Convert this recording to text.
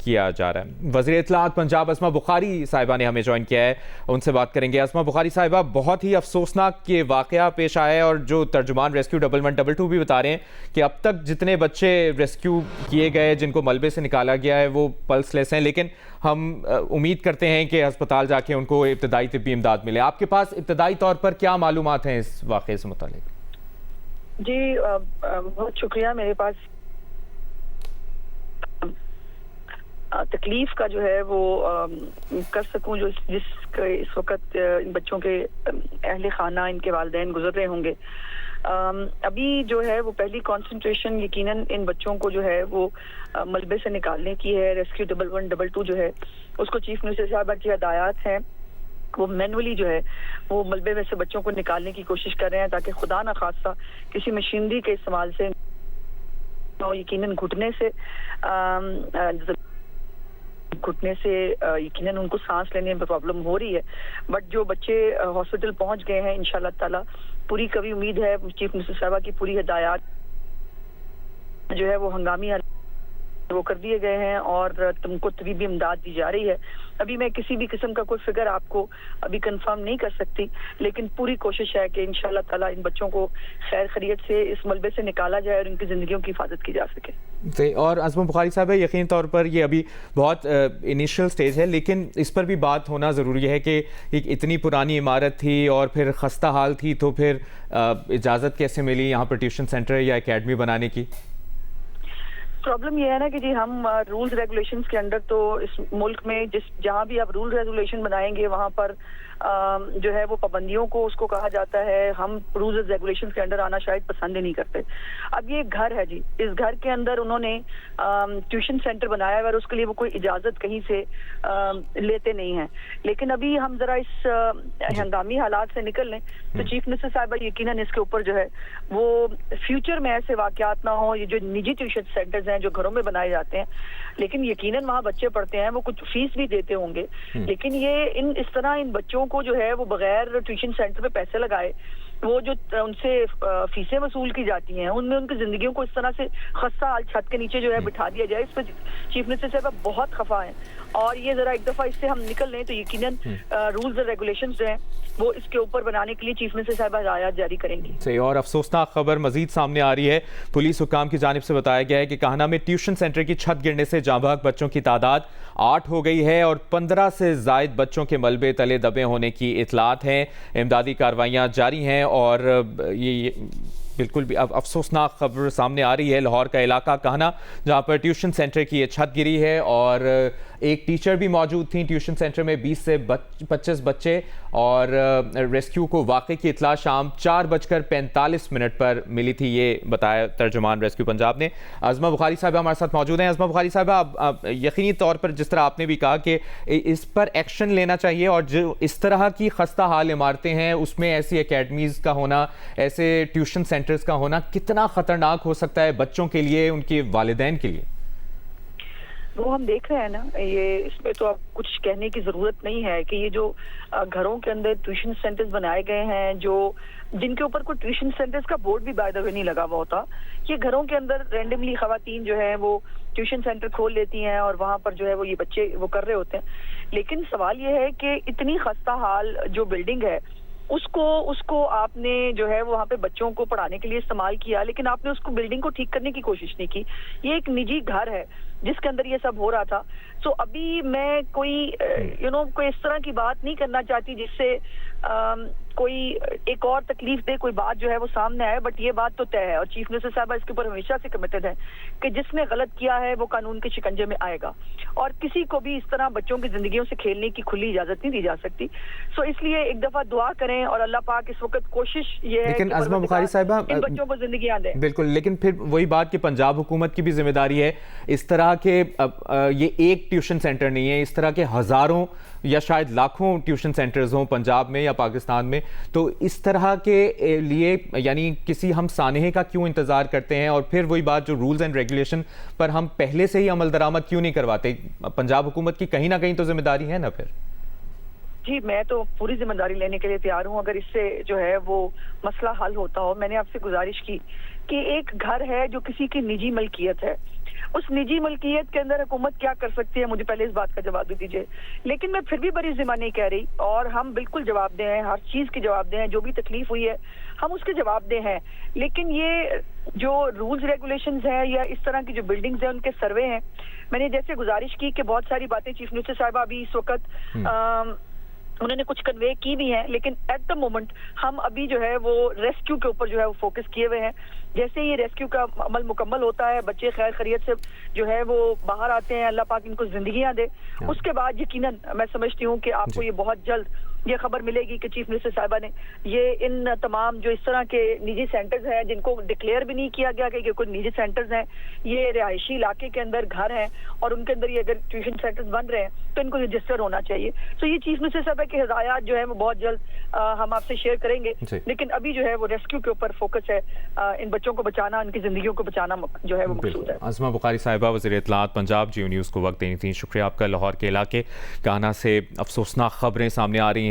کیا جا رہا ہے۔ وزیر اطلاعات پنجاب اسما بخاری صاحبہ نے ہمیں جوائن کیا ہے، ان سے بات کریں گے۔ اسما بخاری صاحبہ، بہت ہی افسوسناک یہ واقعہ پیش آیا ہے، اور جو ترجمان ریسکیو 1112 بھی بتا رہے ہیں کہ اب تک جتنے بچے ریسکیو کیے گئے جن کو ملبے سے نکالا گیا ہے وہ پلس لیس ہیں، لیکن ہم امید کرتے ہیں کہ ہسپتال جا کے ان کو ابتدائی طبی امداد ملے۔ آپ کے پاس ابتدائی طور پر کیا معلومات ہیں اس واقعے سے متعلق؟ جی بہت شکریہ۔ میرے پاس تکلیف کا جو ہے وہ کر سکوں جو اس وقت ان بچوں کے اہل خانہ، ان کے والدین گزر رہے ہوں گے۔ ابھی جو ہے وہ پہلی کانسنٹریشن یقیناً ان بچوں کو جو ہے وہ ملبے سے نکالنے کی ہے۔ ریسکیو 1112 جو ہے اس کو چیف منسٹر صاحبہ کی ہدایات ہیں، وہ مینولی جو ہے وہ ملبے میں سے بچوں کو نکالنے کی کوشش کر رہے ہیں تاکہ خدا نہ خواستہ کسی مشینری کے استعمال سے، یقیناً گھٹنے سے یقیناً ان کو سانس لینے میں پرابلم ہو رہی ہے، بٹ جو بچے ہاسپٹل پہنچ گئے ہیں انشاءاللہ تعالیٰ پوری کبھی امید ہے چیف منسٹر صاحبہ کی پوری ہدایات جو ہے وہ ہنگامی وہ کر دیے گئے ہیں اور تم کو طبی امداد دی جا رہی ہے۔ ابھی میں کسی بھی قسم کا کوئی فگر آپ کو ابھی کنفرم نہیں کر سکتی، لیکن پوری کوشش ہے کہ انشاءاللہ تعالیٰ ان بچوں کو خیر خیریت سے اس ملبے سے نکالا جائے اور ان کی زندگیوں کی حفاظت کی جا سکے۔ اور اسما بخاری صاحب، یقین طور پر یہ ابھی بہت انیشل سٹیج ہے، لیکن اس پر بھی بات ہونا ضروری ہے کہ ایک اتنی پرانی عمارت تھی اور پھر خستہ حال تھی، تو پھر اجازت کیسے ملی یہاں پر ٹیوشن سینٹر یا اکیڈمی بنانے کی؟ پرابلم یہ ہے نا کہ جی ہم رولز ریگولیشنز کے انڈر تو اس ملک میں جہاں بھی آپ رول ریگولیشن بنائیں گے وہاں پر جو ہے وہ پابندیوں کو اس کو کہا جاتا ہے۔ ہم رولز ریگولیشنز کے انڈر آنا شاید پسند ہی نہیں کرتے۔ اب یہ گھر ہے جی، اس گھر کے اندر انہوں نے ٹیوشن سینٹر بنایا ہے اور اس کے لیے وہ کوئی اجازت کہیں سے لیتے نہیں ہیں، لیکن ابھی ہم ذرا اس ہنگامی حالات سے نکل لیں تو چیف منسٹر صاحبہ یقیناً اس کے اوپر جو ہے وہ فیوچر میں ایسے واقعات نہ ہوں۔ یہ جو نجی ٹیوشن سینٹرز ہیں جو گھروں میں بنائے جاتے ہیں، لیکن یقیناً وہاں بچے پڑھتے ہیں، وہ کچھ فیس بھی دیتے ہوں گے، لیکن یہ اس طرح ان بچوں کو جو ہے وہ بغیر ٹیوشن سینٹر پہ پیسے لگائے وہ جو ان سے فیسیں وصول کی جاتی ہیں ان میں ان کی زندگیوں کو اس طرح سے خستہ حال چھت کے نیچے جو ہے بٹھا دیا جائے، اس پہ چیف منسٹر صاحب بہت خفا ہیں۔ اور یہ ذرا ایک دفعہ اس سے ہم نکل لیں تو یقیناً رولز اور ریگولیشنز ہیں وہ اس کے اوپر بنانے کے لیے چیف منسٹر صاحبہ ہدایات جاری کریں گی۔ صحیح۔ اور افسوسناک خبر مزید سامنے آ رہی ہے، پولیس حکام کی جانب سے بتایا گیا ہے کہ کاہنہ میں ٹیوشن سینٹر کی چھت گرنے سے جاں بحق بچوں کی تعداد 8 ہو گئی ہے اور 15 سے زائد بچوں کے ملبے تلے دبے ہونے کی اطلاعات ہیں۔ امدادی کارروائیاں جاری ہیں اور یہ بالکل بھی افسوسناک خبر سامنے آ رہی ہے لاہور کا علاقہ کاہنہ، جہاں پر ٹیوشن سینٹر کی یہ چھت گری ہے اور ایک ٹیچر بھی موجود تھیں ٹیوشن سینٹر میں، 20 سے 25 بچے، اور ریسکیو کو واقعے کی اطلاع شام 4:45 پر ملی تھی، یہ بتایا ترجمان ریسکیو پنجاب نے۔ اسما بخاری صاحبہ ہمارے ساتھ موجود ہیں۔ اسما بخاری صاحبہ، یقینی طور پر جس طرح آپ نے بھی کہا کہ اس پر ایکشن لینا چاہیے، اور جو اس طرح کی خستہ حال عمارتیں ہیں اس میں ایسی اکیڈمیز کا ہونا، ایسے ٹیوشن سینٹرز کا ہونا کتنا خطرناک ہو سکتا ہے بچوں کے لیے، ان کے والدین کے لیے؟ وہ ہم دیکھ رہے ہیں نا، یہ اس میں تو اب کچھ کہنے کی ضرورت نہیں ہے کہ یہ جو گھروں کے اندر ٹیوشن سینٹرز بنائے گئے ہیں جن کے اوپر کوئی ٹیوشن سینٹرز کا بورڈ بھی بائی دا وے نہیں لگا ہوا ہوتا، یہ گھروں کے اندر رینڈملی خواتین جو ہیں وہ ٹیوشن سینٹر کھول لیتی ہیں اور وہاں پر جو ہے وہ یہ بچے وہ کر رہے ہوتے ہیں۔ لیکن سوال یہ ہے کہ اتنی خستہ حال جو بلڈنگ ہے اس کو آپ نے جو ہے وہاں پہ بچوں کو پڑھانے کے لیے استعمال کیا، لیکن آپ نے اس کو بلڈنگ کو ٹھیک کرنے کی کوشش نہیں کی۔ یہ ایک نجی گھر ہے جس کے اندر یہ سب ہو رہا تھا۔ سو ابھی میں کوئی کوئی اس طرح کی بات نہیں کرنا چاہتی جس سے کوئی ایک اور تکلیف دے کوئی بات جو ہے وہ سامنے آئے، بٹ یہ بات تو طے ہے اور چیف منسٹر صاحبہ اس کے اوپر ہمیشہ سے کمیٹڈ ہے کہ جس نے غلط کیا ہے وہ قانون کے شکنجے میں آئے گا، اور کسی کو بھی اس طرح بچوں کی زندگیوں سے کھیلنے کی کھلی اجازت نہیں دی جا سکتی۔ سو اس لیے ایک دفعہ دعا کریں اور اللہ پاک اس وقت کوشش یہ ہے لیکن اسما بخاری صاحبہ ان بچوں کو زندگیاں دیں۔ بالکل، لیکن پھر وہی بات کہ پنجاب حکومت کی بھی ذمہ داری ہے، اس طرح کے یہ ایک ٹیوشن سینٹر نہیں ہے، اس طرح کے ہزاروں یا شاید لاکھوں ٹیوشن سینٹرز ہوں پنجاب میں یا پاکستان میں، تو اس طرح کے لیے یعنی کسی ہم سانحے کا کیوں انتظار کرتے ہیں؟ اور پھر وہی بات جو رولز اینڈ ریگولیشن پر ہم پہلے سے ہی عمل درآمد کیوں نہیں کرواتے؟ پنجاب حکومت کی کہیں نہ کہیں تو ذمہ داری ہے نا پھر۔ جی میں تو پوری ذمہ داری لینے کے لیے تیار ہوں اگر اس سے جو ہے وہ مسئلہ حل ہوتا ہو۔ میں نے آپ سے گزارش کی کہ ایک گھر ہے جو کسی کی نجی ملکیت ہے، اس نجی ملکیت کے اندر حکومت کیا کر سکتی ہے، مجھے پہلے اس بات کا جواب دے دیجیے. لیکن میں پھر بھی بری ذمہ نہیں کہہ رہی، اور ہم بالکل جواب دہ ہیں، ہر چیز کے جواب دہ ہیں، جو بھی تکلیف ہوئی ہے ہم اس کے جواب دہ ہیں. لیکن یہ جو رولز ریگولیشنز ہیں یا اس طرح کی جو بلڈنگز ہیں ان کے سروے ہیں، میں نے جیسے گزارش کی کہ بہت ساری باتیں چیف منسٹر صاحبہ ابھی اس وقت انہوں نے کچھ کنوے کی بھی ہیں، لیکن ایٹ دا مومنٹ ہم ابھی جو ہے وہ ریسکیو کے اوپر جو ہے وہ فوکس کیے ہوئے ہیں. جیسے یہ ریسکیو کا عمل مکمل ہوتا ہے، بچے خیر خیریت سے جو ہے وہ باہر آتے ہیں، اللہ پاک ان کو زندگیاں دے، اس کے بعد یقیناً میں سمجھتی ہوں کہ آپ کو یہ بہت جلد یہ خبر ملے گی کہ چیف منسٹر صاحبہ نے یہ ان تمام جو اس طرح کے نجی سینٹرز ہیں جن کو ڈکلیئر بھی نہیں کیا گیا کہ یہ کوئی نجی سینٹرز ہیں، یہ رہائشی علاقے کے اندر گھر ہیں اور ان کے اندر یہ اگر ٹیوشن سینٹرز بن رہے ہیں تو ان کو رجسٹر ہونا چاہیے. تو یہ چیف منسٹر صاحبہ کے ہدایات جو ہے وہ بہت جلد ہم آپ سے شیئر کریں گے. لیکن ابھی جو ہے وہ ریسکیو کے اوپر فوکس ہے، ان بچوں کو بچانا، ان کی زندگیوں کو بچانا جو ہے وہ مقصود ہے. عظمہ بخاری صاحبہ، وزیر اطلاعات پنجاب، جیو نیوز کو وقت دینی تھی. شکریہ آپ کا. لاہور کے علاقے کاہنا سے افسوسناک خبریں سامنے آ رہی ہیں.